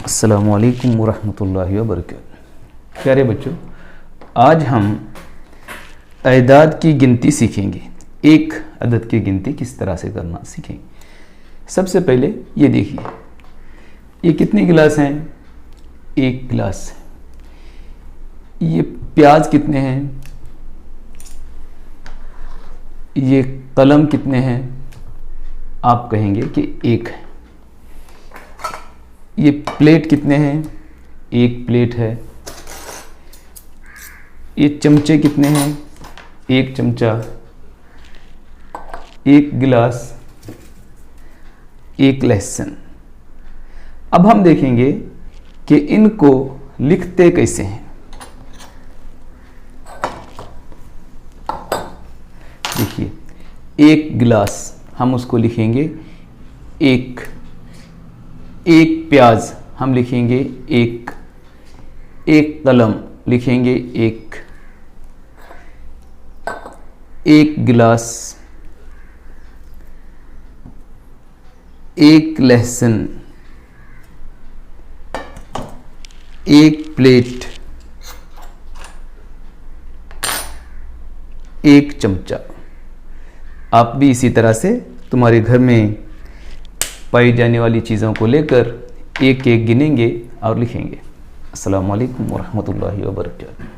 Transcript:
अस्सलामु अलैकुम वरहमतुल्लाहि वबरकातुहू। प्यारे बच्चों, आज हम अदाद की गिनती सीखेंगे। एक अदद की गिनती किस तरह से करना सीखेंगे। सबसे पहले ये देखिए, ये कितने गिलास हैं? एक गिलास। ये प्याज कितने हैं? ये कलम कितने हैं? आप कहेंगे कि एक है। ये प्लेट कितने हैं? एक प्लेट है। ये चमचे कितने हैं? एक चमचा। एक गिलास, एक लहसुन। अब हम देखेंगे कि इनको लिखते कैसे हैं। देखिए, एक गिलास हम उसको लिखेंगे एक। एक प्याज हम लिखेंगे एक। एक कलम लिखेंगे एक। एक गिलास, एक लहसुन, एक प्लेट, एक चमचा। आप भी इसी तरह से तुम्हारे घर में पाई जाने वाली चीज़ों को लेकर एक एक गिनेंगे और लिखेंगे। अस्सलामु अलैकुम वरहमतुल्लाहि वबरकातुहू।